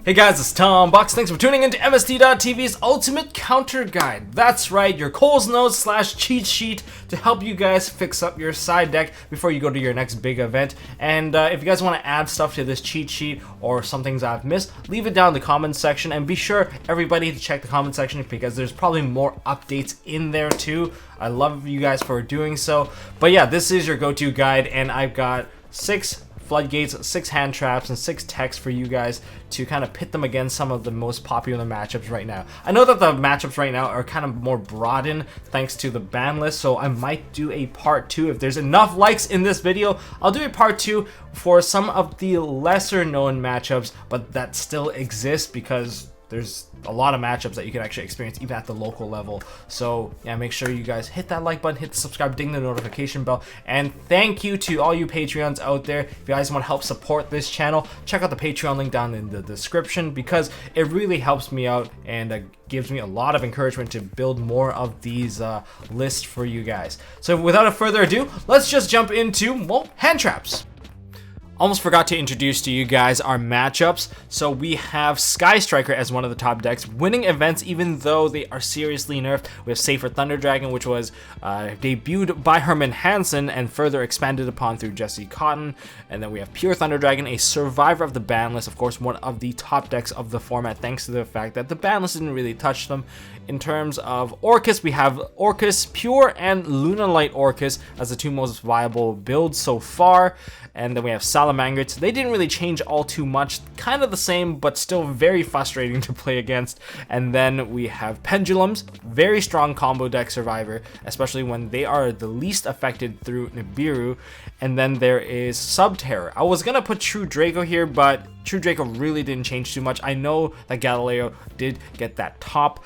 Hey guys, it's Tom Bucks. Thanks for tuning into MST.TV's Ultimate Counter Guide. That's right, your Cole's Notes / cheat sheet to help you guys fix up your side deck before you go to your next big event. And if you guys want to add stuff to this cheat sheet or some things I've missed, leave it down in the comments section. And be sure, everybody, to check the comment section because there's probably more updates in there too. I love you guys for doing so. But yeah, this is your go-to guide, and I've got 6 floodgates, 6 hand traps, and 6 techs for you guys to kind of pit them against some of the most popular matchups right now. I know that the matchups right now are kind of more broadened thanks to the ban list, so I might do a part 2. If there's enough likes in this video, I'll do a part 2 for some of the lesser known matchups, but that still exist because there's a lot of matchups that you can actually experience even at the local level. So yeah, make sure you guys hit that like button, hit the subscribe, ding the notification bell, and thank you to all you Patreons out there. If you guys want to help support this channel, check out the Patreon link down in the description because it really helps me out and gives me a lot of encouragement to build more of these lists for you guys. So without further ado, let's just jump into, well, hand traps. Almost forgot to introduce to you guys our matchups. So we have Sky Striker as one of the top decks, winning events even though they are seriously nerfed. We have Safer Thunder Dragon, which was debuted by Herman Hansen and further expanded upon through Jesse Cotton. And then we have Pure Thunder Dragon, a survivor of the ban list, of course one of the top decks of the format thanks to the fact that the ban list didn't really touch them. In terms of Orcus, we have Orcus Pure and Lunalight Orcus as the 2 most viable builds so far. And then we have Salamangreats. They didn't really change all too much, kind of the same, but still very frustrating to play against. And then we have Pendulums, very strong combo deck survivor, especially when they are the least affected through Nibiru. And then there is Subterror. I was gonna put True Draco here, but True Draco really didn't change too much. I know that Galileo did get that top,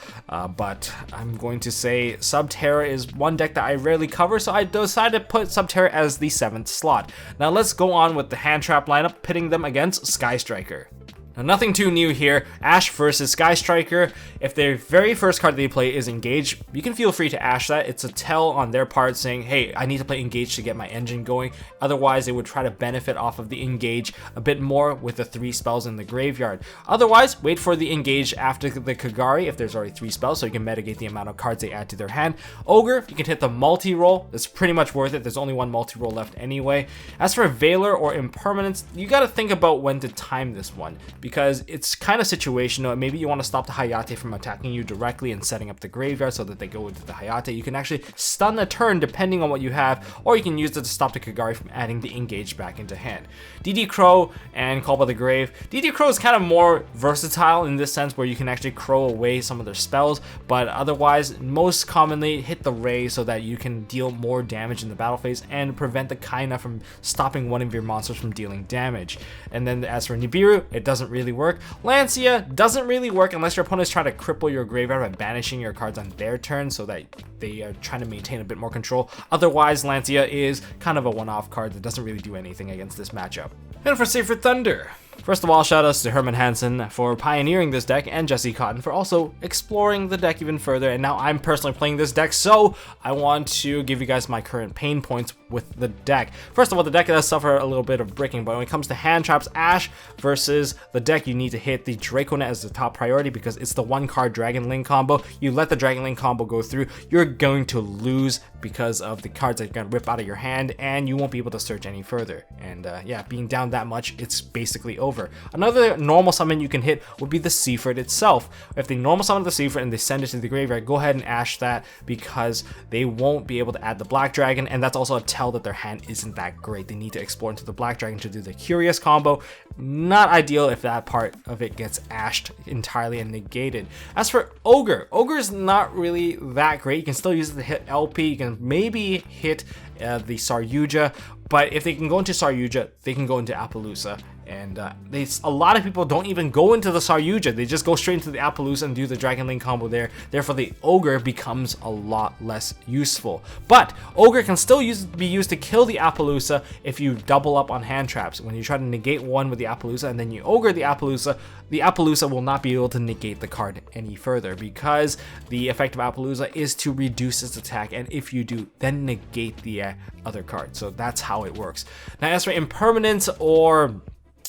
but I'm going to say Subterror is one deck that I rarely cover, so I decided to put Subterror as the 7th slot. Now let's go on with the hand trap lineup, pitting them against Sky Striker. Now, nothing too new here. Ash versus Sky Striker. If their very first card they play is Engage, you can feel free to Ash that. It's a tell on their part saying, hey, I need to play Engage to get my engine going. Otherwise, they would try to benefit off of the Engage a bit more with the 3 spells in the graveyard. Otherwise, wait for the Engage after the Kagari if there's already 3 spells, so you can mitigate the amount of cards they add to their hand. Ogre, you can hit the multi-roll. It's pretty much worth it. There's only 1 multi-roll left anyway. As for Veiler or Impermanence, you got to think about when to time this one, because it's kind of situational. Maybe you want to stop the Hayate from attacking you directly and setting up the graveyard so that they go into the Hayate. You can actually stun a turn depending on what you have, or you can use it to stop the Kagari from adding the Engage back into hand. DD Crow and Call by the Grave. DD Crow is kind of more versatile in this sense where you can actually crow away some of their spells, but otherwise most commonly hit the Ray so that you can deal more damage in the battle phase and prevent the Kaina from stopping one of your monsters from dealing damage. And then as for Nibiru, it doesn't really work. Lancia doesn't really work unless your opponent is trying to cripple your graveyard by banishing your cards on their turn so that they are trying to maintain a bit more control. Otherwise, Lancia is kind of a one-off card that doesn't really do anything against this matchup. And for Safer Thunder, first of all, shoutouts to Herman Hansen for pioneering this deck and Jesse Cotton for also exploring the deck even further. And now I'm personally playing this deck, so I want to give you guys my current pain points with the deck. First of all, the deck does suffer a little bit of breaking, but when it comes to hand traps, Ash versus the deck, you need to hit the Draconet as the top priority because it's the 1-card Dragon Link combo. You let the Dragon Link combo go through, you're going to lose because of the cards that you're going to rip out of your hand, and you won't be able to search any further. And yeah, being down that much, it's basically over. Another normal summon you can hit would be the Seaford itself. If they normal summon the Seaford and they send it to the graveyard, go ahead and Ash that because they won't be able to add the Black Dragon, and that's also a tell that their hand isn't that great. They need to explore into the Black Dragon to do the Curious combo. Not ideal if that part of it gets ashed entirely and negated. As for Ogre, Ogre is not really that great. You can still use it to hit LP. You can maybe hit the Saryuja, but if they can go into Saryuja, they can go into Appaloosa. And a lot of people don't even go into the Saryuja. They just go straight into the Appaloosa and do the Dragon Link combo there. Therefore, the Ogre becomes a lot less useful. But Ogre can still be used to kill the Appaloosa if you double up on hand traps. When you try to negate one with the Appaloosa and then you Ogre the Appaloosa will not be able to negate the card any further because the effect of Appaloosa is to reduce its attack. And if you do, then negate the other card. So that's how it works. Now, as for Impermanence or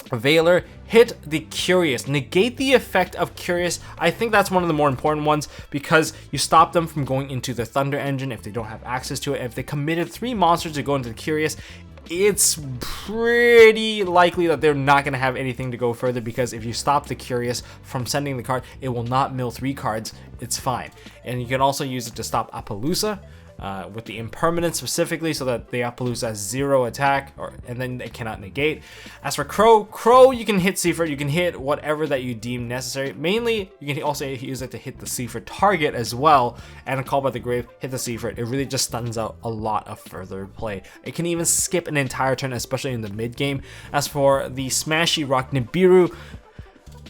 Veiler, hit the Curious. Negate the effect of Curious. I think that's one of the more important ones because you stop them from going into the Thunder Engine if they don't have access to it. If they committed 3 monsters to go into the Curious, it's pretty likely that they're not going to have anything to go further, because if you stop the Curious from sending the card, it will not mill 3 cards. It's fine. And you can also use it to stop Appaloosa. With the impermanence specifically, so that the Appaloosa has 0 attack, and then it cannot negate. As for Crow, you can hit Seaford, you can hit whatever that you deem necessary. Mainly, you can also use it to hit the Seaford target as well, and a Call by the Grave, hit the Seaford. It really just stuns out a lot of further play. It can even skip an entire turn, especially in the mid game. As for the Smashy Rock Nibiru,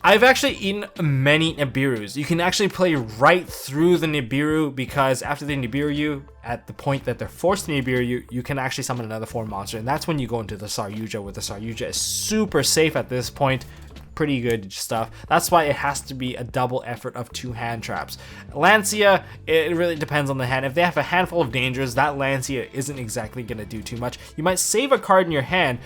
I've actually eaten many Nibirus. You can actually play right through the Nibiru, because after they Nibiru you, at the point that they're forced to Nibiru you, you can actually summon another 4 monster, and that's when you go into the Saryuja, where the Saryuja is super safe at this point. Pretty good stuff. That's why it has to be a double effort of 2 hand traps. Lancia, it really depends on the hand. If they have a handful of dangers, that Lancia isn't exactly going to do too much. You might save a card in your hand,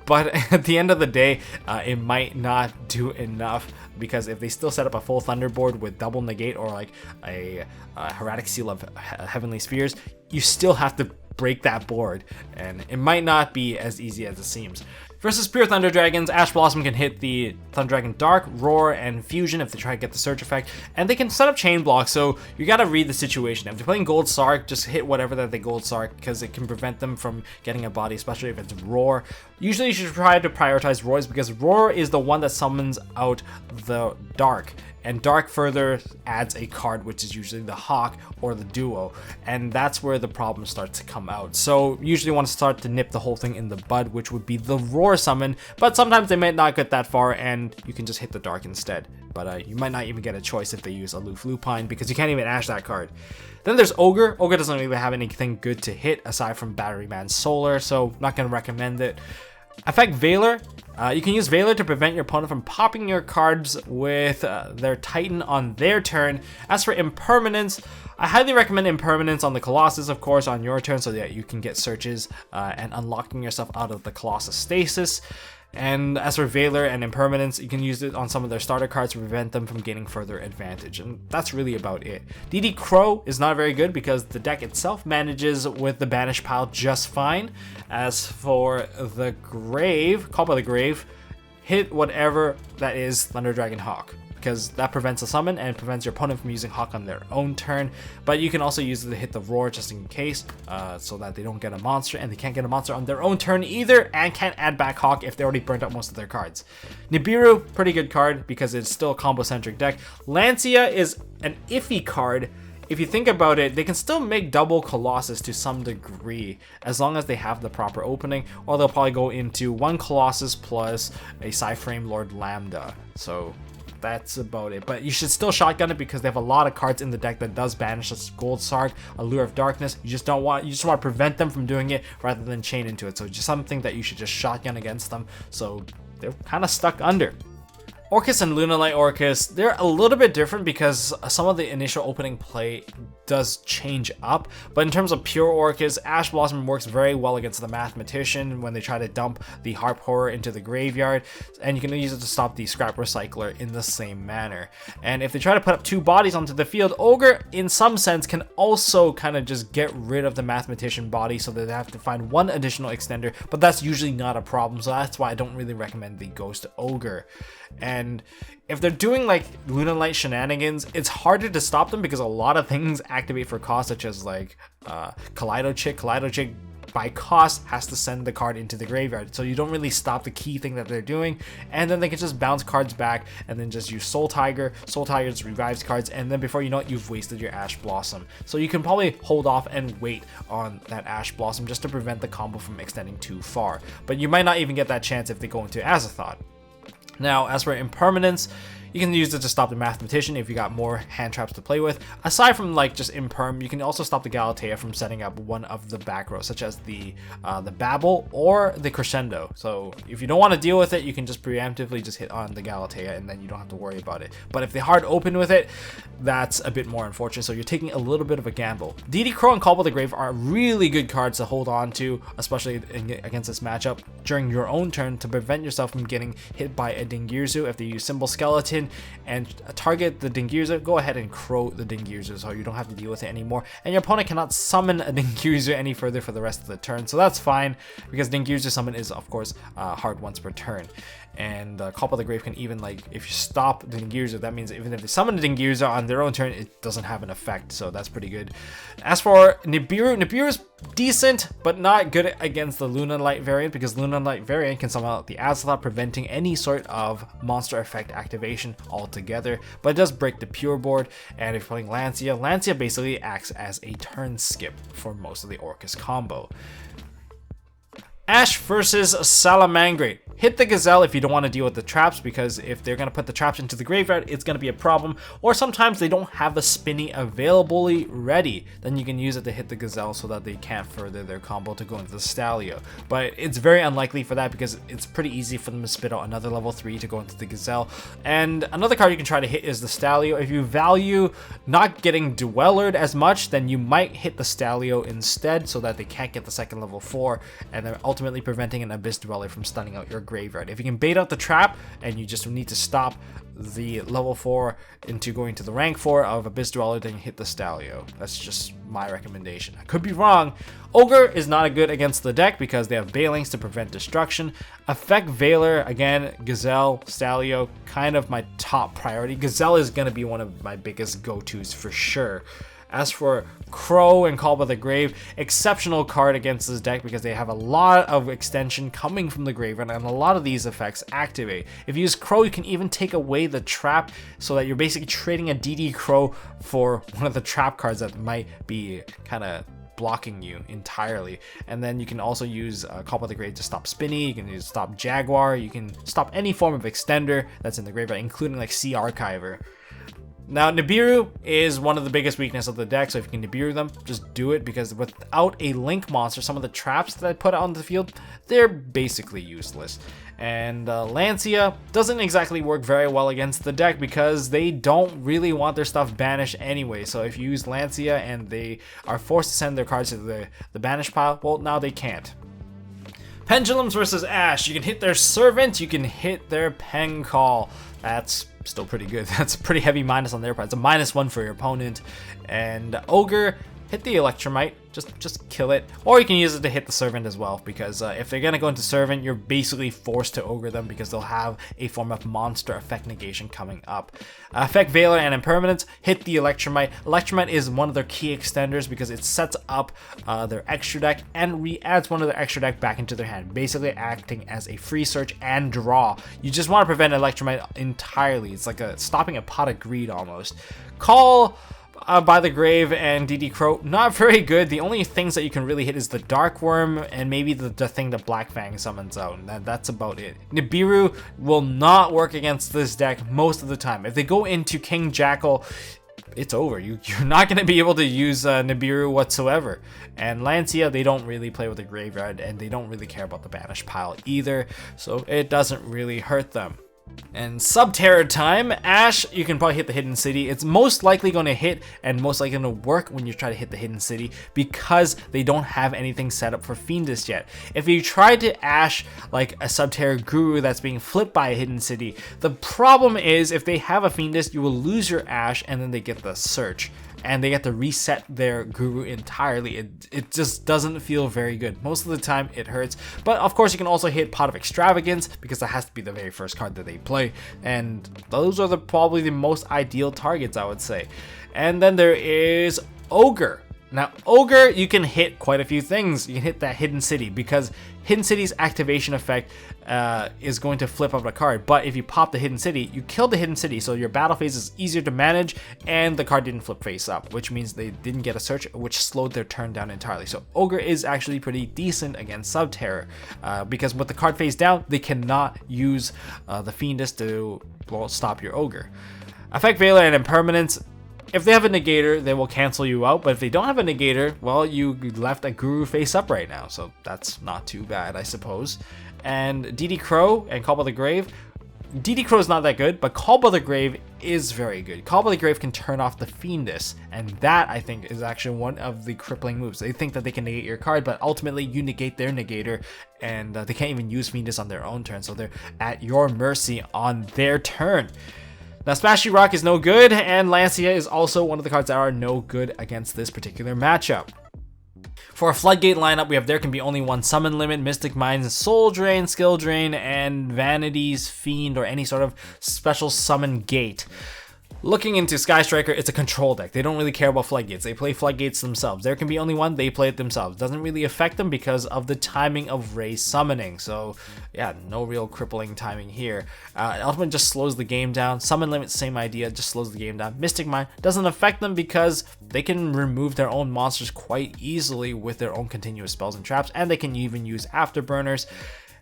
but at the end of the day, it might not do enough, because if they still set up a full Thunderboard with double negate, or like a Hieratic Seal of Heavenly Spheres, you still have to break that board, and it might not be as easy as it seems. Versus Pure Thunder Dragons, Ash Blossom can hit the Thunder Dragon Dark, Roar, and Fusion if they try to get the Surge effect, and they can set up Chain Block, so you gotta read the situation. If they're playing Gold Sark, just hit whatever that they Gold Sark, because it can prevent them from getting a body, especially if it's Roar. Usually you should try to prioritize Roars, because Roar is the one that summons out the Dark, and Dark further adds a card, which is usually the Hawk or the Duo, and that's where the problem starts to come out. So usually want to start to nip the whole thing in the bud, which would be the Roar summon, but sometimes they might not get that far, and you can just hit the Dark instead. But you might not even get a choice if they use Aloof Lupine, because you can't even Ash that card. Then there's Ogre. Ogre doesn't really have anything good to hit aside from Battery Man Solar, so not going to recommend it. Effect Veiler. You can use Veiler to prevent your opponent from popping your cards with their Titan on their turn. As for Impermanence, I highly recommend Impermanence on the Colossus, of course, on your turn, so that you can get searches and unlocking yourself out of the Colossus stasis. And as for Veiler and Impermanence, you can use it on some of their starter cards to prevent them from gaining further advantage, and that's really about it. DD Crow is not very good because the deck itself manages with the banish pile just fine. As for the Grave, Call by the Grave, hit whatever that is Thunder Dragon Hawk, because that prevents a summon and prevents your opponent from using Hawk on their own turn. But you can also use it to hit the Roar just in case, so that they don't get a monster, and they can't get a monster on their own turn either, and can't add back Hawk if they already burnt out most of their cards. Nibiru, pretty good card because it's still a combo-centric deck. Lancia is an iffy card. If you think about it, they can still make double Colossus to some degree, as long as they have the proper opening, or they'll probably go into 1 Colossus plus a Psyframe Lord Lambda. So that's about it. But you should still shotgun it because they have a lot of cards in the deck that does banish, such as Gold Sark, Allure of Darkness. You just want to prevent them from doing it rather than chain into it. So just something that you should just shotgun against them, so they're kind of stuck under. Orcus and Lunalight Orcus, they're a little bit different because some of the initial opening play does change up, but in terms of pure Orcus, Ash Blossom works very well against the Mathematician when they try to dump the Harp Horror into the graveyard, and you can use it to stop the Scrap Recycler in the same manner. And if they try to put up 2 bodies onto the field, Ogre in some sense can also kind of just get rid of the Mathematician body, so that they have to find 1 additional extender, but that's usually not a problem, so that's why I don't really recommend the Ghost Ogre. And if they're doing like Lunalight shenanigans, it's harder to stop them because a lot of things activate for cost, such as like Kaleido Chick. Kaleido Chick by cost has to send the card into the graveyard, so you don't really stop the key thing that they're doing, and then they can just bounce cards back and then just use Soul Tiger. Soul Tiger just revives cards, and then before you know it, you've wasted your Ash Blossom. So you can probably hold off and wait on that Ash Blossom just to prevent the combo from extending too far, but you might not even get that chance if they go into Azathoth. Now, as for Impermanence, You can use it to stop the Mathematician if you got more hand traps to play with. Aside from like just Imperm, you can also stop the Galatea from setting up one of the back rows, such as the Babel or the Crescendo. So if you don't want to deal with it, you can just preemptively just hit on the Galatea and then you don't have to worry about it. But if they hard open with it, that's a bit more unfortunate, so you're taking a little bit of a gamble. DD Crow and Call of the Grave are really good cards to hold on to, especially against this matchup during your own turn, to prevent yourself from getting hit by a Dingirzu. If they use Symbol Skeleton and target the Dingirzu, go ahead and Crow the Dingirzu so you don't have to deal with it anymore, and your opponent cannot summon a Dingirzu any further for the rest of the turn, so that's fine, because Dingirzu summon is of course hard once per turn. And Call of the Grave can even, like, if you stop the Dingirzu, that means even if they summon the Dingirzu on their own turn, it doesn't have an effect, so that's pretty good. As for Nibiru, Nibiru's decent, but not good against the Luna Light variant, because Luna Light variant can summon out the Azeroth, preventing any sort of monster effect activation altogether, but it does break the pure board. And if you're playing Lancia, Lancia basically acts as a turn skip for most of the Orcus combo. Ash versus Salamangreat. Hit the Gazelle if you don't want to deal with the traps, because if they're going to put the traps into the graveyard, it's going to be a problem. Or sometimes they don't have the Spinny availably ready. Then you can use it to hit the Gazelle so that they can't further their combo to go into the Stalio. But it's very unlikely for that, because it's pretty easy for them to spit out another level 3 to go into the Gazelle. And another card you can try to hit is the Stalio. If you value not getting Dwellered as much, then you might hit the Stalio instead so that they can't get the second level 4, and they're ultimately preventing an Abyss Dweller from stunning out your graveyard. If you can bait out the trap and you just need to stop the level 4 into going to the rank 4 of Abyss Dweller, then you hit the Stalio. That's just my recommendation. I could be wrong. Ogre is not good against the deck because they have Balings to prevent destruction. Effect Veiler, again, Gazelle, Stalio, kind of my top priority. Gazelle is going to be one of my biggest go-tos for sure. As for Crow and Call by the Grave, exceptional card against this deck because they have a lot of extension coming from the graveyard, and a lot of these effects activate. If you use Crow, you can even take away the trap, so that you're basically trading a DD Crow for one of the trap cards that might be kind of blocking you entirely. And then you can also use Call by the Grave to stop Spinny, you can use stop Jaguar, you can stop any form of extender that's in the graveyard, including like Sea Archiver. Now, Nibiru is one of the biggest weaknesses of the deck, so if you can Nibiru them, just do it, because without a Link monster, some of the traps that I put out on the field, they're basically useless. And Lancia doesn't exactly work very well against the deck because they don't really want their stuff banished anyway. So if you use Lancia and they are forced to send their cards to the banish pile, well, now they can't. Pendulums versus Ash. You can hit their Servant, you can hit their Pen Call. That's still pretty good. That's a pretty heavy minus on their part. It's a -1 for your opponent. And Ogre, hit the Electromite, just kill it. Or you can use it to hit the Servant as well, because if they're gonna go into Servant, you're basically forced to Ogre them because they'll have a form of monster effect negation coming up. Effect Veiler and Impermanence, hit the Electromite. Electromite is one of their key extenders because it sets up their extra deck and re-adds one of their extra deck back into their hand, basically acting as a free search and draw. You just want to prevent Electromite entirely. It's like stopping a pot of greed almost. Call by the Grave and DD Crow, not very good. The only things that you can really hit is the Dark Worm and maybe the thing that Black Fang summons out, and that's about it. Nibiru will not work against this deck most of the time. If they go into King Jackal, it's over. You're not going to be able to use Nibiru whatsoever. And Lancia, they don't really play with the graveyard, and they don't really care about the banish pile either, so it doesn't really hurt them. And Subterror time, Ash, you can probably hit the Hidden City. It's most likely going to hit and most likely going to work when you try to hit the Hidden City because they don't have anything set up for Fiendist yet. If you try to Ash like a Subterror Guru that's being flipped by a Hidden City, the problem is if they have a Fiendist, you will lose your Ash and then they get the Search. And they get to reset their Guru entirely. It just doesn't feel very good. Most of the time it hurts. But of course you can also hit Pot of Extravagance because that has to be the very first card that they play. And those are probably the most ideal targets, I would say. And then there is Ogre. Now, Ogre, you can hit quite a few things. You can hit that Hidden City, because Hidden City's activation effect is going to flip up a card. But if you pop the Hidden City, you kill the Hidden City, so your battle phase is easier to manage, and the card didn't flip face up, which means they didn't get a search, which slowed their turn down entirely. So Ogre is actually pretty decent against Subterror, because with the card face down, they cannot use the Fiendus to stop your Ogre. Effect Veiler and Impermanence. If they have a negator, they will cancel you out, but if they don't have a negator, well, you left a Guru face up right now, so that's not too bad, I suppose. And DD Crow and Call by the Grave. DD Crow is not that good, but Call by the Grave is very good. Call by the Grave can turn off the Fiendus, and that, I think, is actually one of the crippling moves. They think that they can negate your card, but ultimately you negate their negator, and they can't even use Fiendus on their own turn, so they're at your mercy on their turn. Now, Smashy Rock is no good, and Lancia is also one of the cards that are no good against this particular matchup. For a Floodgate lineup, we have There Can Be Only One Summon Limit, Mystic Mines, Soul Drain, Skill Drain, and Vanity's Fiend, or any sort of special summon gate. Looking into Sky Striker, it's a control deck. They don't really care about Floodgates. They play Floodgates themselves. There Can Be Only One, they play it themselves. Doesn't really affect them because of the timing of Ray summoning. So yeah, no real crippling timing here. Ultimate just slows the game down. Summon Limit, same idea, just slows the game down. Mystic Mine doesn't affect them because they can remove their own monsters quite easily with their own continuous spells and traps, and they can even use Afterburners.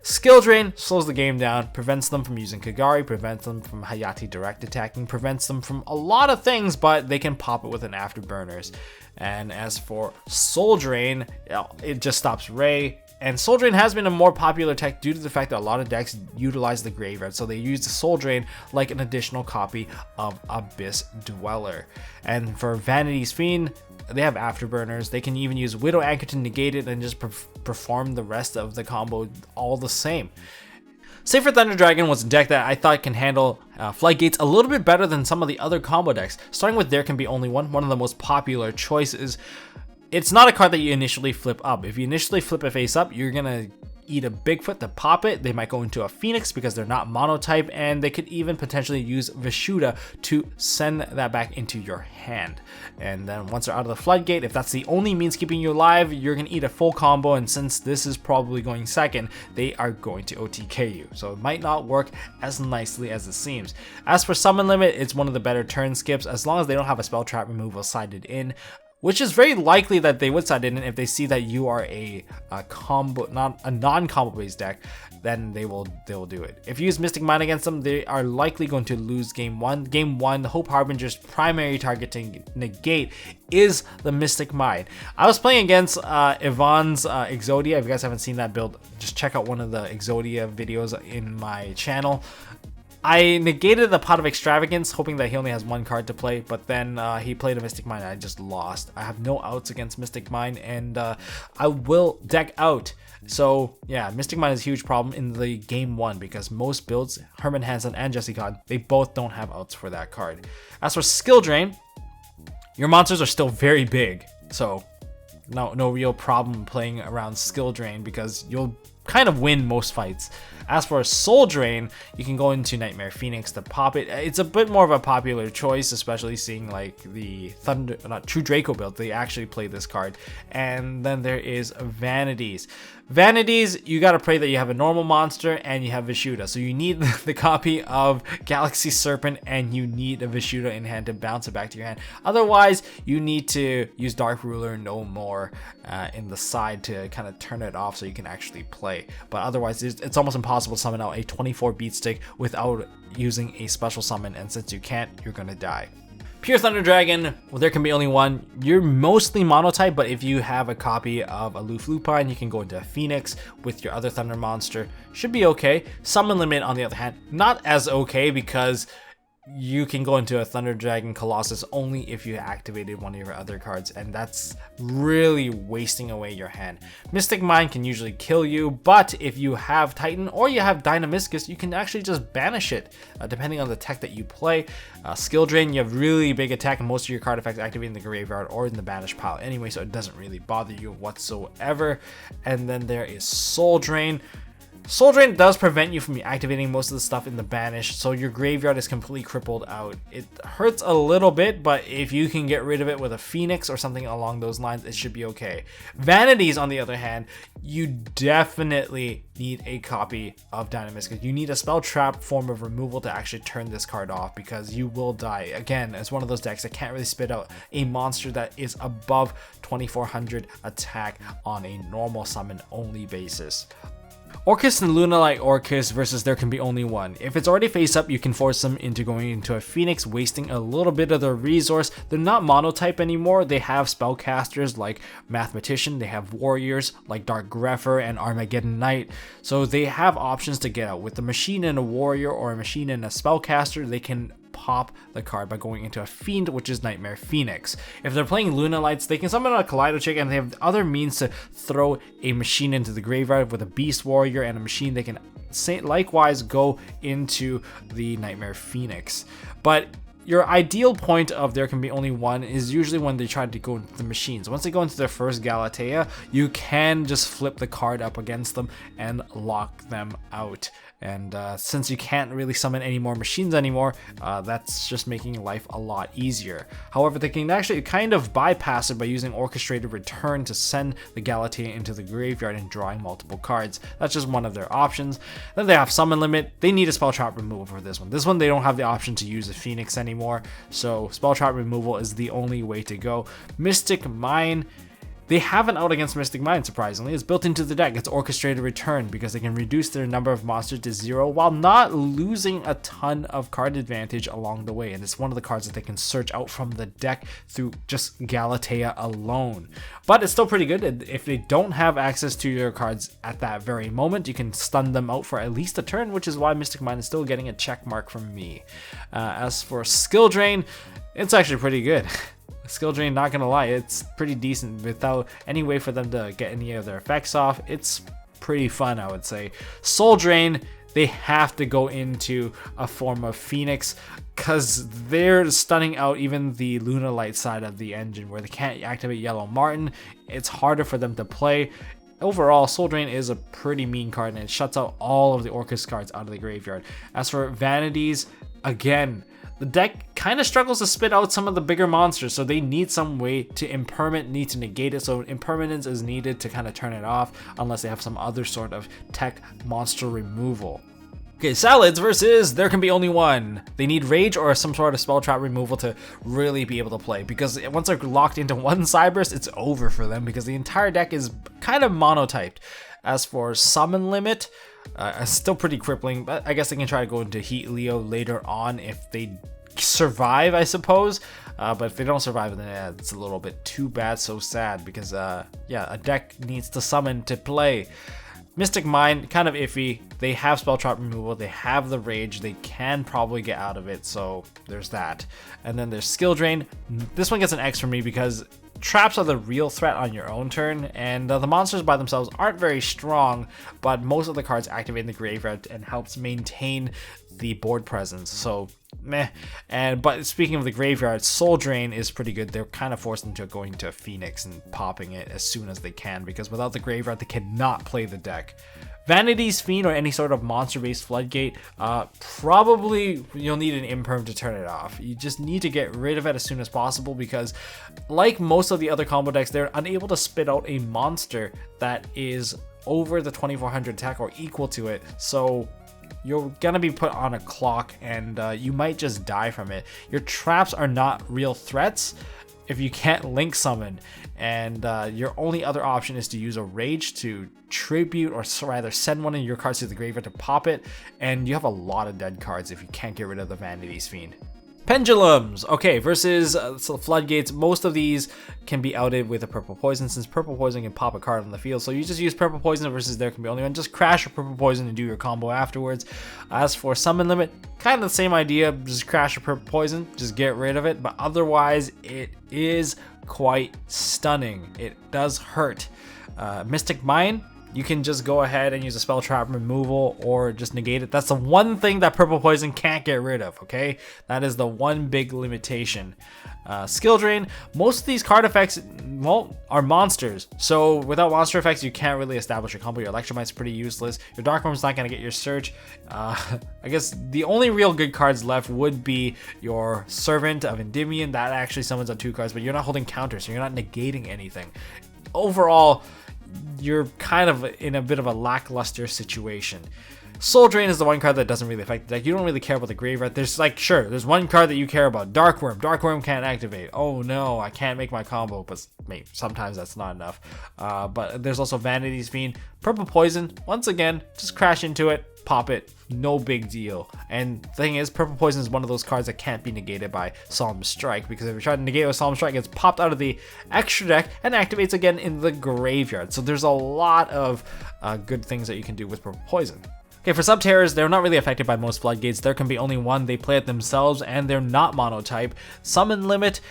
Skill Drain slows the game down, prevents them from using Kagari, prevents them from Hayate direct attacking, prevents them from a lot of things, but they can pop it with an Afterburners. And as for Soul Drain, it just stops Ray. And Soul Drain has been a more popular tech due to the fact that a lot of decks utilize the graveyard, so they use the Soul Drain like an additional copy of Abyss Dweller. And for Vanity's Fiend, they have Afterburners. They can even use Widow Anchor to negate it and just perform the rest of the combo all the same. Safer Thunder Dragon was a deck that I thought can handle Floodgates a little bit better than some of the other combo decks. Starting with There Can Be Only One of the most popular choices. It's not a card that you initially flip up. If you initially flip it face up, you're gonna eat a Bigfoot to pop it. They might go into a Phoenix because they're not monotype, and they could even potentially use Vishuda to send that back into your hand. And then once they're out of the Floodgate, if that's the only means keeping you alive, you're gonna eat a full combo, and since this is probably going second, they are going to OTK you. So it might not work as nicely as it seems. As for Summon Limit, it's one of the better turn skips as long as they don't have a spell trap removal sided in, which is very likely that they would side in if they see that you are a combo, not a non-combo based deck, then they will do it. If you use Mystic Mine against them, they are likely going to lose game one. Game one, the Hope Harbinger's primary target to negate is the Mystic Mine. I was playing against Yvonne's Exodia. If you guys haven't seen that build, just check out one of the Exodia videos in my channel. I negated the Pot of Extravagance, hoping that he only has one card to play, but then he played a Mystic Mine and I just lost. I have no outs against Mystic Mine, and I will deck out. So yeah, Mystic Mine is a huge problem in the game one because most builds, Herman Hansen and Jesse Codd, they both don't have outs for that card. As for Skill Drain, your monsters are still very big, so no real problem playing around Skill Drain because you'll kind of win most fights. As for Soul Drain, you can go into Nightmare Phoenix to pop it. It's a bit more of a popular choice, especially seeing like the True Draco build. They actually play this card. And then there is Vanities. Vanities, you gotta pray that you have a normal monster and you have Vishuda. So you need the copy of Galaxy Serpent and you need a Vishuda in hand to bounce it back to your hand. Otherwise, you need to use Dark Ruler no more in the side to kind of turn it off so you can actually play. But otherwise, it's almost impossible to summon out a 24 beat stick without using a special summon, and since you can't, you're gonna die. Pure Thunder Dragon, well, there can be only one. You're mostly monotype, but if you have a copy of Aloof Lupine, you can go into a Phoenix with your other Thunder monster. Should be okay. Summon Limit, on the other hand, not as okay because you can go into a Thunder Dragon Colossus only if you activated one of your other cards, and that's really wasting away your hand. Mystic Mine can usually kill you, but if you have Titan or you have Dynamiscus, you can actually just banish it, depending on the tech that you play. Skill Drain, you have really big attack, and most of your card effects activate in the graveyard or in the banish pile anyway, so it doesn't really bother you whatsoever. And then there is Soul Drain. Soul Drain does prevent you from activating most of the stuff in the banish, so your graveyard is completely crippled out. It hurts a little bit, but if you can get rid of it with a Phoenix or something along those lines, it should be okay. Vanities, on the other hand, you definitely need a copy of Dynamiscus. You need a spell trap form of removal to actually turn this card off, because you will die. Again, it's one of those decks that can't really spit out a monster that is above 2400 attack on a normal summon only basis. Orcus and Lunalight Orcus versus there can be only one. If it's already face up, you can force them into going into a Phoenix, wasting a little bit of their resource. They're not monotype anymore. They have spellcasters like Mathematician. They have warriors like Dark Grepher and Armageddon Knight. So they have options to get out. With the machine and a warrior or a machine and a spellcaster, they can pop the card by going into a Fiend, which is Nightmare Phoenix. If they're playing Lunalights, they can summon a Kaleidochick, and they have other means to throw a machine into the graveyard with a Beast Warrior and a machine. They can likewise go into the Nightmare Phoenix. But your ideal point of there can be only one is usually when they try to go into the machines. Once they go into their first Galatea, you can just flip the card up against them and lock them out. And since you can't really summon any more machines anymore, that's just making life a lot easier. However, they can actually kind of bypass it by using Orchestrated Return to send the Galatea into the graveyard and drawing multiple cards. That's just one of their options. Then they have Summon Limit. They need a Spell Trap removal for this one. This one, they don't have the option to use a Phoenix anymore, so Spell Trap removal is the only way to go. Mystic Mine. They have an out against Mystic Mine, surprisingly. It's built into the deck. It's Orchestrated Return because they can reduce their number of monsters to 0 while not losing a ton of card advantage along the way. And it's one of the cards that they can search out from the deck through just Galatea alone. But it's still pretty good. If they don't have access to your cards at that very moment, you can stun them out for at least a turn, which is why Mystic Mine is still getting a check mark from me. As for Skill Drain, it's actually pretty good. Skill Drain, not gonna lie, it's pretty decent without any way for them to get any of their effects off. It's pretty fun, I would say. Soul Drain, they have to go into a form of Phoenix because they're stunning out even the Lunalight side of the engine where they can't activate Yellow Martin. It's harder for them to play. Overall, Soul Drain is a pretty mean card and it shuts out all of the Orcus cards out of the graveyard. As for Vanities, again, the deck kind of struggles to spit out some of the bigger monsters, so they need some way to need to negate it, so impermanence is needed to kind of turn it off unless they have some other sort of tech monster removal. Okay, Salads versus there can be only one. They need Rage or some sort of spell trap removal to really be able to play, because once they're locked into one Cyberse, it's over for them because the entire deck is kind of monotyped. As for Summon Limit, still pretty crippling, but I guess they can try to go into Heat Leo later on if they survive, I suppose. But if they don't survive, then it's a little bit too bad, so sad, because yeah, a deck needs to summon to play. Mystic Mine, kind of iffy. They have Spell Trap removal, they have the Rage, they can probably get out of it, so there's that. And then there's Skill Drain. This one gets an X for me because traps are the real threat on your own turn, and the monsters by themselves aren't very strong, but most of the cards activate in the graveyard and helps maintain the board presence, so meh. But speaking of the graveyard, Soul Drain is pretty good. They're kind of forced into going to Phoenix and popping it as soon as they can, because without the graveyard they cannot play the deck. Vanity's Fiend or any sort of monster-based Floodgate, probably you'll need an imperm to turn it off. You just need to get rid of it as soon as possible, because like most of the other combo decks, they're unable to spit out a monster that is over the 2400 attack or equal to it, so you're gonna be put on a clock and you might just die from it. Your traps are not real threats if you can't link summon, and your only other option is to use a Rage to tribute, or rather send one of your cards to the graveyard to pop it, and you have a lot of dead cards if you can't get rid of the Vanity's Fiend. Pendulums, okay, versus Floodgates. Most of these can be outed with a Purple Poison, since Purple Poison can pop a card on the field, so you just use Purple Poison versus there can be only one. Just crash your Purple Poison and do your combo afterwards. As for Summon Limit, kind of the same idea, just crash your Purple Poison, just get rid of it, but otherwise it is quite stunning. It does hurt. Mystic Mine, you can just go ahead and use a spell trap removal or just negate it. That's the one thing that Purple Poison can't get rid of, okay? That is the one big limitation. Skill Drain, most of these card effects, well, are monsters. So without monster effects, you can't really establish your combo. Your Electromite's pretty useless. Your Dark Worm's not going to get your search. I guess the only real good cards left would be your Servant of Endymion. That actually summons up 2 cards, but you're not holding counters, so you're not negating anything. Overall, you're kind of in a bit of a lackluster situation. Soul Drain is the one card that doesn't really affect the deck. You don't really care about the graveyard. There's like, sure, there's one card that you care about. Dark Worm. Dark Worm can't activate. Oh no, I can't make my combo, but maybe sometimes that's not enough. But there's also Vanity's Fiend. Purple Poison, once again, just crash into it, pop it, no big deal. And the thing is, Purple Poison is one of those cards that can't be negated by Solemn Strike, because if you try to negate it with Solemn Strike, it gets popped out of the extra deck and activates again in the graveyard. So there's a lot of good things that you can do with Purple Poison. Okay, for Subterrors, they're not really affected by most Floodgates. There can be only one. They play it themselves, and they're not monotype. Summon Limit,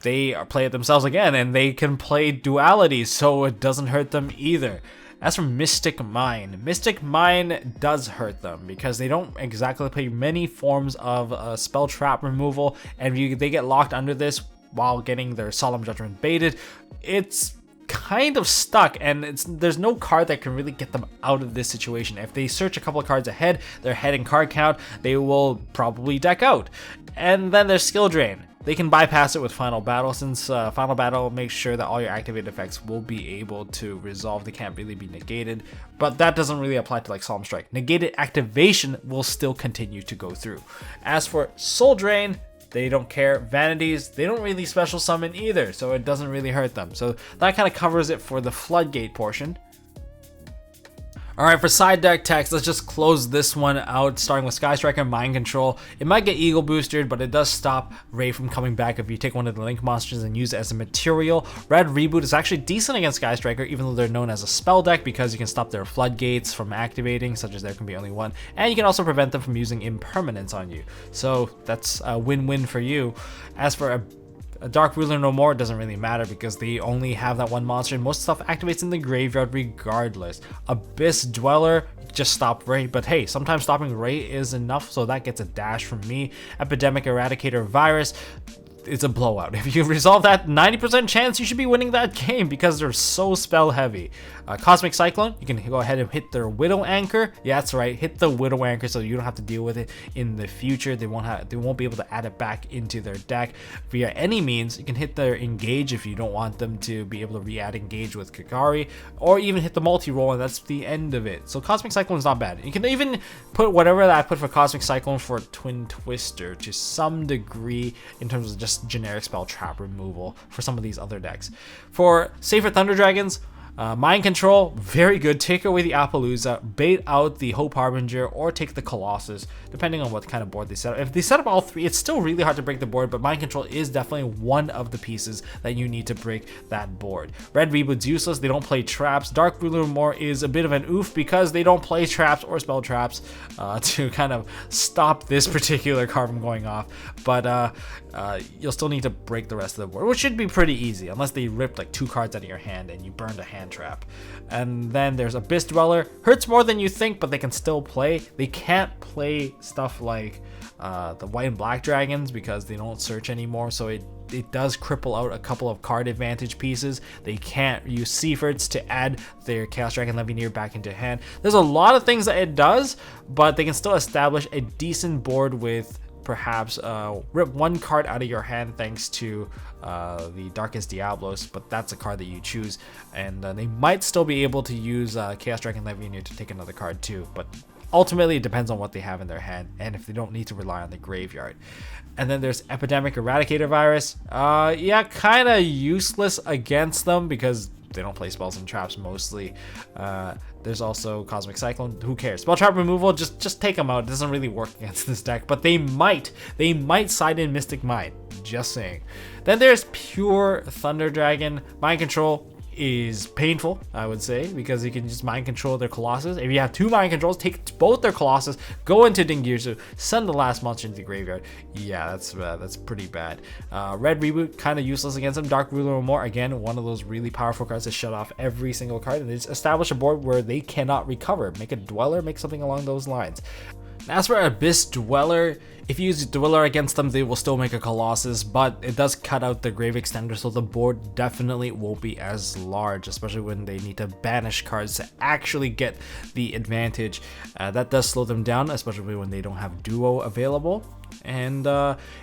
they play it themselves again, and they can play Duality, so it doesn't hurt them either. As for Mystic Mine does hurt them because they don't exactly play many forms of spell trap removal, and if they get locked under this while getting their Solemn Judgment baited, it's kind of stuck, and there's no card that can really get them out of this situation. If they search a couple of cards ahead, their head and card count, they will probably deck out. And then there's Skill Drain. They can bypass it with Final Battle, since Final Battle makes sure that all your activated effects will be able to resolve. They can't really be negated, but that doesn't really apply to like Solemn Strike. Negated activation will still continue to go through. As for Soul Drain, they don't care. Vanities, they don't really special summon either, so it doesn't really hurt them. So that kind of covers it for the Floodgate portion. Alright, for side deck text, let's just close this one out, starting with Sky Striker, Mind Control. It might get Eagle boosted, but it does stop Ray from coming back if you take one of the Link monsters and use it as a material. Red Reboot is actually decent against Sky Striker, even though they're known as a spell deck, because you can stop their Floodgates from activating, such as there can be only one, and you can also prevent them from using Impermanence on you. So that's a win-win for you. As for a Dark Ruler No More, it doesn't really matter because they only have that one monster, and most stuff activates in the graveyard regardless. Abyss Dweller, just stop Ray, but hey, sometimes stopping Ray is enough, so that gets a dash from me. Epidemic Eradicator Virus, it's a blowout. If you resolve that, 90% chance you should be winning that game because they're so spell heavy. Cosmic Cyclone, you can go ahead and hit their Widow Anchor. Yeah, that's right, hit the Widow Anchor so you don't have to deal with it in the future. They won't be able to add it back into their deck via any means. You can hit their Engage if you don't want them to be able to re-add Engage with Kagari, or even hit the multi-roll, and that's the end of it. So Cosmic Cyclone is not bad. You can even put whatever that I put for Cosmic Cyclone for Twin Twister to some degree in terms of just generic spell trap removal for some of these other decks. For Safer Thunder Dragons, Mind Control, very good. Take away the Appaloosa, bait out the Hope Harbinger, or take the Colossus, depending on what kind of board they set up. If they set up all three, it's still really hard to break the board, but Mind Control is definitely one of the pieces that you need to break that board. Red Reboot's useless. They don't play traps. Dark Ruler More is a bit of an oof because they don't play traps or spell traps to kind of stop this particular card from going off. But you'll still need to break the rest of the board, which should be pretty easy, unless they ripped like 2 cards out of your hand and you burned a hand trap. And then there's Abyss Dweller. Hurts more than you think, but they can still play. They can't play stuff like the white and black dragons because they don't search anymore, so it does cripple out a couple of card advantage pieces. They can't use Seiferts to add their Chaos Dragon Levineer back into hand. There's a lot of things that it does, but they can still establish a decent board with perhaps rip 1 card out of your hand thanks to the Darkest Diablos, but that's a card that you choose, and they might still be able to use Chaos Dragon Levineer to take another card too, but ultimately it depends on what they have in their hand and if they don't need to rely on the graveyard. And then there's Epidemic Eradicator Virus. Yeah, kind of useless against them because they don't play spells and traps mostly. There's also Cosmic Cyclone. Who cares? Spell trap removal, just take them out. It doesn't really work against this deck, but they might side in Mystic Mine. Just saying. Then there's Pure Thunder Dragon. Mind Control is painful, I would say, because you can just mind control their Colossus. If you have 2 mind controls, take both their Colossus, go into Dingirsu, send the last monster into the graveyard. Yeah, that's pretty bad. Red Reboot, kind of useless against them. Dark Ruler or more, again, one of those really powerful cards to shut off every single card, and they just establish a board where they cannot recover. Make a Dweller, make something along those lines. As for Abyss Dweller, if you use Dweller against them, they will still make a Colossus, but it does cut out the Grave Extender, so the board definitely won't be as large, especially when they need to banish cards to actually get the advantage. That does slow them down, especially when they don't have Duo available. And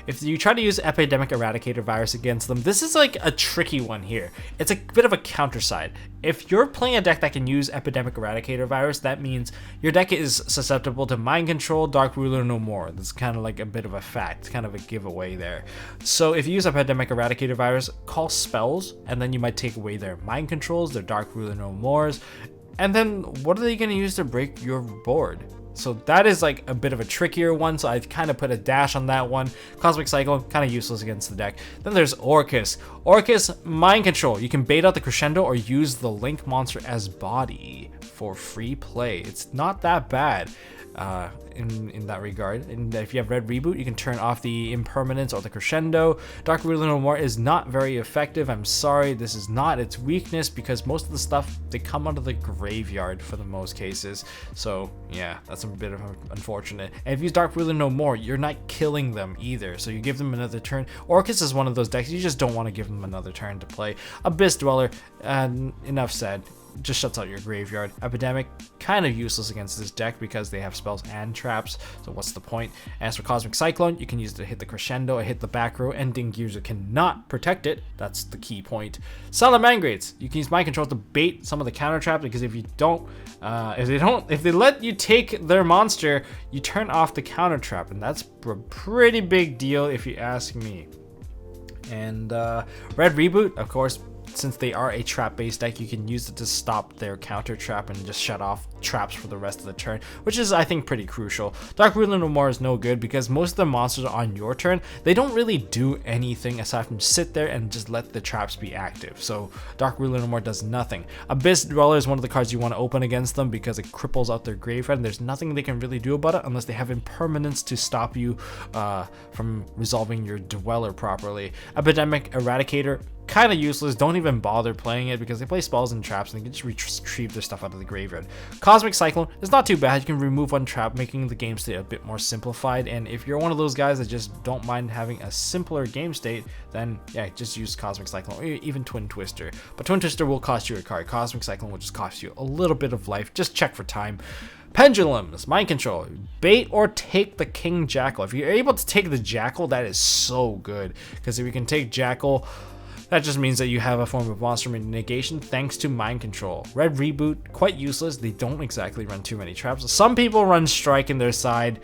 if you try to use Epidemic Eradicator Virus against them, this is like a tricky one here. It's a bit of a counter side. If you're playing a deck that can use Epidemic Eradicator Virus, that means your deck is susceptible to Mind Control, Dark Ruler no more. That's kind of like a bit of a fact, kind of a giveaway there. So if you use Epidemic Eradicator Virus, call spells, and then you might take away their Mind Controls, their Dark Ruler no mores, and then what are they going to use to break your board? So that is like a bit of a trickier one, so I've kind of put a dash on that one. Cosmic Cyclone, kind of useless against the deck. Then there's Orcus. Orcus, Mind Control. You can bait out the Crescendo or use the Link monster as body for free play. It's not that bad in that regard. And if you have Red Reboot, you can turn off the Impermanence or the Crescendo. Dark Ruler no more is not very effective. I'm sorry, this is not its weakness, because most of the stuff, they come out of the graveyard for the most cases. So yeah, that's a bit of unfortunate. And if you use Dark Ruler no more, you're not killing them either, so you give them another turn. Orcus is one of those decks you just don't want to give them another turn to play. Abyss Dweller, enough said, just shuts out your graveyard. Epidemic, kind of useless against this deck because they have spells and traps, so what's the point? As for Cosmic Cyclone, you can use it to hit the Crescendo or hit the back row, and Dingirsu cannot protect it. That's the key point. Salamangreats, you can use Mind Control to bait some of the counter traps, because if you don't, if they let you take their monster, you turn off the counter trap, and that's a pretty big deal if you ask me. And Red Reboot, of course, since they are a trap-based deck, you can use it to stop their counter trap and just shut off traps for the rest of the turn, which is, I think, pretty crucial. Dark Ruler no more is no good because most of the monsters on your turn, they don't really do anything aside from sit there and just let the traps be active. So Dark Ruler no more does nothing. Abyss Dweller is one of the cards you want to open against them because it cripples out their graveyard, and there's nothing they can really do about it unless they have Impermanence to stop you from resolving your Dweller properly. Epidemic Eradicator, kind of useless. Don't even bother playing it because they play spells and traps and they can just retrieve their stuff out of the graveyard. Cosmic Cyclone is not too bad. You can remove one trap, making the game state a bit more simplified. And if you're one of those guys that just don't mind having a simpler game state, then yeah, just use Cosmic Cyclone or even Twin Twister. But Twin Twister will cost you a card. Cosmic Cyclone will just cost you a little bit of life. Just check for time. Pendulums, Mind Control, bait or take the King Jackal. If you're able to take the Jackal, that is so good, because if you can take Jackal, that just means that you have a form of monster negation thanks to Mind Control. Red Reboot, quite useless. They don't exactly run too many traps. Some people run Strike in their side.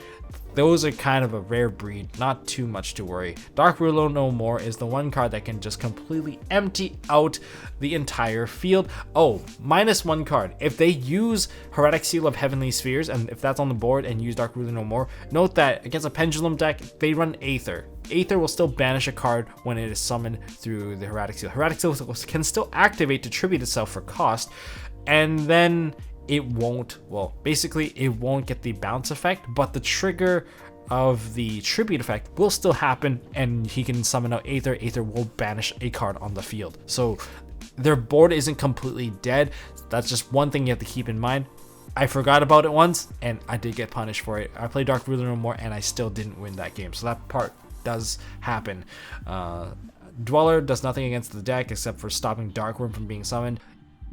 Those are kind of a rare breed, not too much to worry. Dark Ruler no more is the one card that can just completely empty out the entire field. Oh, -1 card. If they use Heretic Seal of Heavenly Spheres, and if that's on the board and use Dark Ruler no more, note that against a Pendulum deck, they run Aether. Aether will still banish a card when it is summoned through the Heretic Seal. Heretic Seal can still activate to tribute itself for cost, and then it won't, well, basically it won't get the bounce effect, but the trigger of the tribute effect will still happen, and he can summon out Aether. Aether will banish a card on the field. So their board isn't completely dead. That's just one thing you have to keep in mind. I forgot about it once, and I did get punished for it. I played Dark Ruler no more, and I still didn't win that game. So that part does happen. Dweller does nothing against the deck except for stopping Darkworm from being summoned.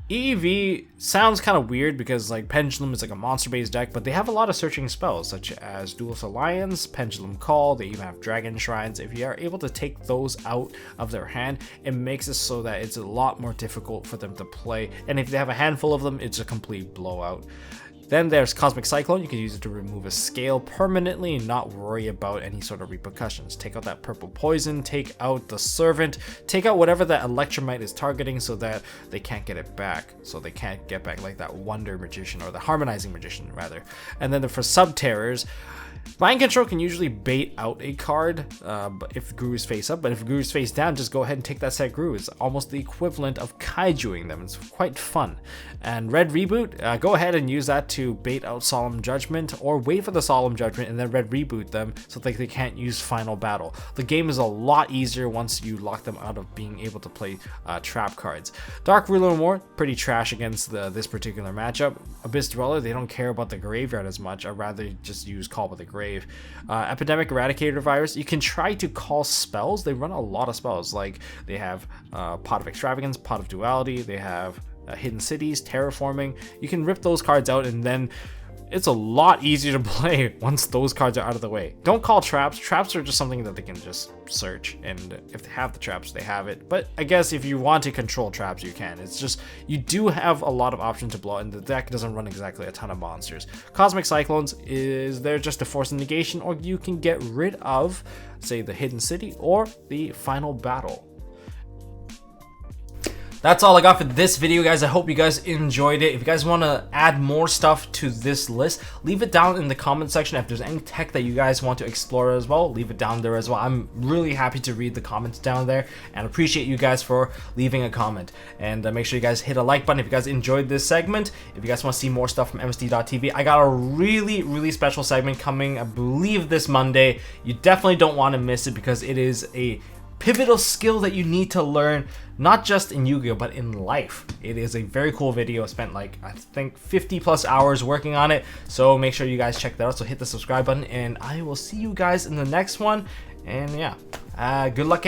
EEV sounds kind of weird because like Pendulum is like a monster-based deck, but they have a lot of searching spells such as Duelist Alliance, Pendulum Call. They even have Dragon Shrines. If you are able to take those out of their hand, it makes it so that it's a lot more difficult for them to play. And if they have a handful of them, it's a complete blowout. Then there's Cosmic Cyclone. You can use it to remove a scale permanently and not worry about any sort of repercussions. Take out that purple poison, take out the Servant, take out whatever that Electromite is targeting so that they can't get it back. So they can't get back like that Wonder Magician, or the Harmonizing Magician rather. And then for Sub-Terrors, Mind control can usually bait out a card but if Guru is face up, but if Guru is face down, just go ahead and take that set Guru. It's almost the equivalent of kaijuing them. It's quite fun. And red reboot, go ahead and use that to bait out Solemn Judgment, or wait for the Solemn Judgment and then red reboot them so that they can't use Final Battle. The game is a lot easier once you lock them out of being able to play trap cards. Dark Ruler and War, pretty trash against this particular matchup. Abyss Dweller, they don't care about the graveyard as much. I'd rather just use Call with the Grave. Epidemic Eradicator Virus, you can try to call spells. They run a lot of spells, like they have Pot of Extravagance, Pot of Duality, they have Hidden Cities, Terraforming. You can rip those cards out, and then it's a lot easier to play once those cards are out of the way. Don't call traps. Traps are just something that they can just search, and if they have the traps, they have it. But I guess if you want to control traps, you can. It's just, you do have a lot of options to blow, and the deck doesn't run exactly a ton of monsters. Cosmic Cyclones is there just to force a negation, or you can get rid of, say, the Hidden City or the Final Battle. That's all I got for this video, guys. I hope you guys enjoyed it. If you guys want to add more stuff to this list, leave it down in the comment section. If there's any tech that you guys want to explore as well, leave it down there as well. I'm really happy to read the comments down there, and appreciate you guys for leaving a comment. And make sure you guys hit a like button if you guys enjoyed this segment. If you guys want to see more stuff from MST.TV, I got a really special segment coming, I believe, this Monday. You definitely don't want to miss it, because it is a pivotal skill that you need to learn, not just in Yu-Gi-Oh, but in life. It is a very cool video. I spent like, I think, 50+ hours working on it, so make sure you guys check that out. So hit the subscribe button, and I will see you guys in the next one. And yeah, good luck at